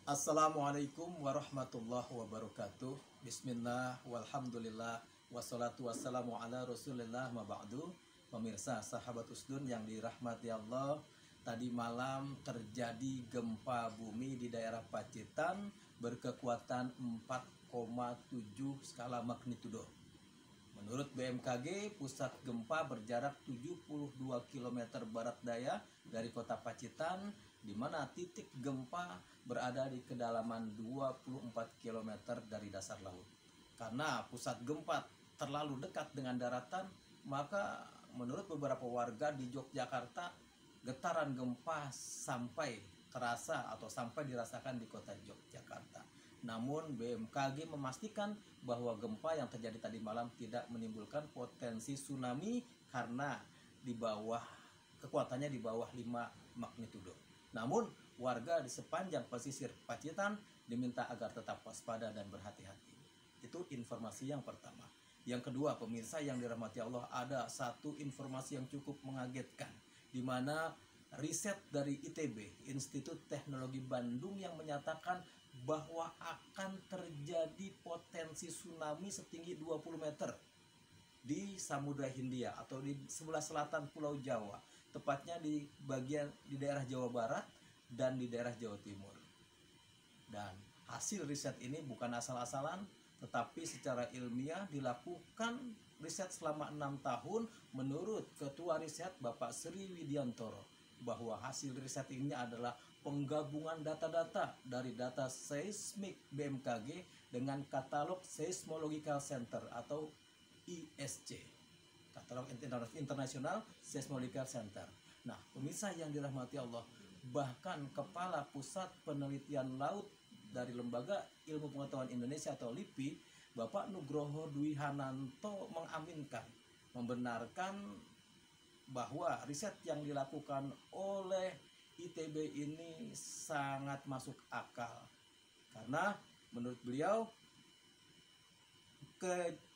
Assalamualaikum warahmatullahi wabarakatuh. Bismillah, walhamdulillah, wassalatu wassalamu ala rasulillah ma ba'du. Pemirsa sahabat Usdun yang dirahmati Allah, tadi malam terjadi gempa bumi di daerah Pacitan berkekuatan 4,7 skala magnitudo. Menurut BMKG, pusat gempa berjarak 72 km barat daya dari kota Pacitan, di mana titik gempa berada di kedalaman 24 km dari dasar laut. Karena pusat gempa terlalu dekat dengan daratan, maka menurut beberapa warga di Yogyakarta, getaran gempa sampai terasa atau sampai dirasakan di kota Yogyakarta. Namun BMKG memastikan bahwa gempa yang terjadi tadi malam tidak menimbulkan potensi tsunami karena kekuatannya di bawah 5 magnitudo. Namun warga di sepanjang pesisir Pacitan diminta agar tetap waspada dan berhati-hati. Itu informasi yang pertama. Yang kedua, pemirsa yang dirahmati Allah, ada satu informasi yang cukup mengagetkan, di mana riset dari ITB, Institut Teknologi Bandung, yang menyatakan bahwa akan terjadi potensi tsunami setinggi 20 meter di Samudra Hindia atau di sebelah selatan Pulau Jawa, tepatnya di daerah Jawa Barat dan di daerah Jawa Timur. Dan hasil riset ini bukan asal-asalan, tetapi secara ilmiah dilakukan riset selama 6 tahun menurut Ketua Riset Bapak Sri Widiantoro, bahwa hasil riset ini adalah penggabungan data-data dari data seismik BMKG dengan katalog Seismological Center atau ISC, katalog internasional Seismological Center. Nah, pemirsa yang dirahmati Allah, bahkan Kepala Pusat Penelitian Laut dari Lembaga Ilmu Pengetahuan Indonesia atau LIPI, Bapak Nugroho Dwi Hananto, mengaminkan, membenarkan bahwa riset yang dilakukan oleh ITB ini sangat masuk akal. Karena menurut beliau,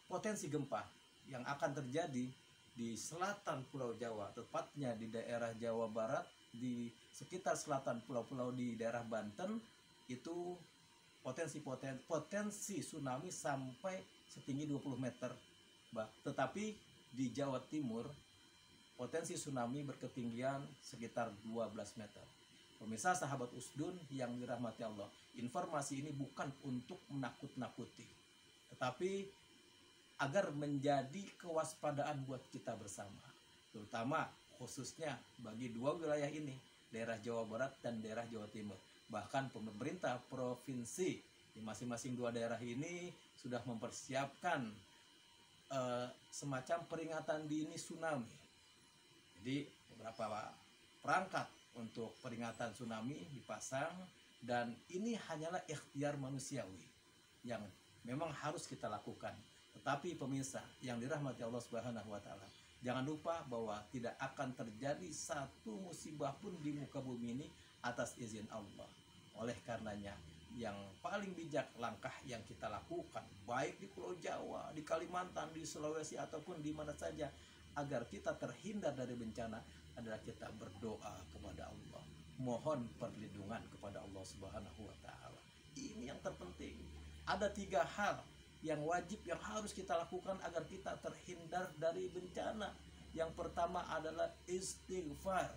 potensi gempa yang akan terjadi di selatan Pulau Jawa, tepatnya di daerah Jawa Barat, di sekitar selatan pulau-pulau di daerah Banten, itu potensi tsunami sampai setinggi 20 meter. Tetapi di Jawa Timur potensi tsunami berketinggian sekitar 12 meter. Pemirsa sahabat Usdun yang dirahmati Allah, informasi ini bukan untuk menakut-nakuti, tetapi agar menjadi kewaspadaan buat kita bersama, terutama khususnya bagi dua wilayah ini, daerah Jawa Barat dan daerah Jawa Timur. Bahkan pemerintah provinsi di masing-masing dua daerah ini sudah mempersiapkan semacam peringatan dini tsunami. Jadi beberapa perangkat untuk peringatan tsunami dipasang, dan ini hanyalah ikhtiar manusiawi yang memang harus kita lakukan. Tetapi pemirsa yang dirahmati Allah Subhanahu wa taala, jangan lupa bahwa tidak akan terjadi satu musibah pun di muka bumi ini atas izin Allah. Oleh karenanya, yang paling bijak langkah yang kita lakukan, baik di Pulau Jawa, di Kalimantan, di Sulawesi, ataupun di mana saja, agar kita terhindar dari bencana, adalah kita berdoa kepada Allah, mohon perlindungan kepada Allah Subhanahu wa taala. Ini yang terpenting. Ada 3 hal yang wajib yang harus kita lakukan agar kita terhindar dari bencana. Yang pertama adalah istighfar.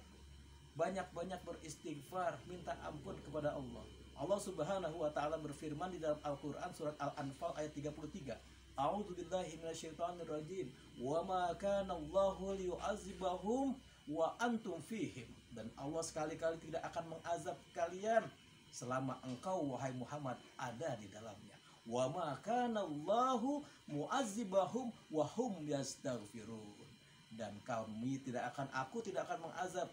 Banyak-banyak beristighfar, minta ampun kepada Allah. Allah Subhanahu wa taala berfirman di dalam Al-Qur'an surat Al-Anfal ayat 33. A'udzubillahi minasyaitonirrajim. Wa ma kana Allahu liyu'adzibahum wa antum fihim. Dan Allah sekali-kali tidak akan mengazab kalian selama engkau wahai Muhammad ada di dalamnya. Wa ma kana Allahu mu'adzibahum wa hum yastaghfirun. Dan aku tidak akan mengazab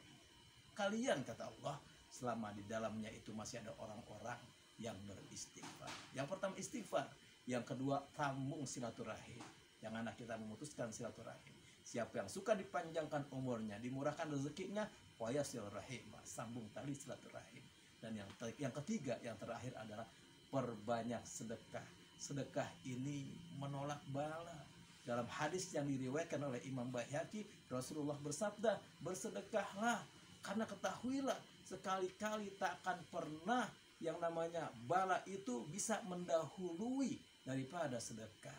kalian, kata Allah, selama di dalamnya itu masih ada orang-orang yang beristighfar. Yang pertama istighfar. Yang kedua, sambung silaturahim. Janganlah kita memutuskan silaturahim. Siapa yang suka dipanjangkan umurnya, dimurahkan rezekinya, wayasil rahim, sambung tali silaturahim. Dan yang ketiga, yang terakhir adalah perbanyak sedekah. Sedekah ini menolak bala. Dalam hadis yang diriwayatkan oleh Imam Baihaqi, Rasulullah bersabda, bersedekahlah, karena ketahuilah sekali-kali tak akan pernah yang namanya bala itu bisa mendahului daripada sedekah.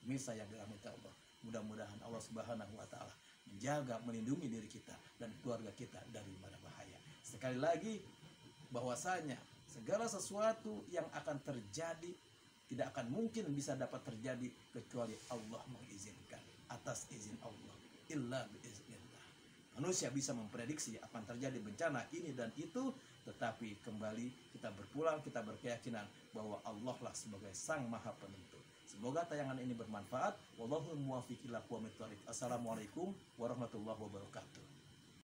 Misal yang dirahmati Allah, mudah-mudahan Allah Subhanahu wa taala menjaga, melindungi diri kita dan keluarga kita dari mara bahaya. Sekali lagi, bahwasanya segala sesuatu yang akan terjadi tidak akan mungkin bisa dapat terjadi kecuali Allah mengizinkan, atas izin Allah. Illa biiznillah. Manusia bisa memprediksi akan terjadi bencana ini dan itu, tetapi kembali kita berpulang, kita berkeyakinan bahwa Allah lah sebagai Sang Maha Penentu. Semoga tayangan ini bermanfaat. Wallahul muwaffiq ila aqwamit thoriq. Assalamualaikum warahmatullahi wabarakatuh.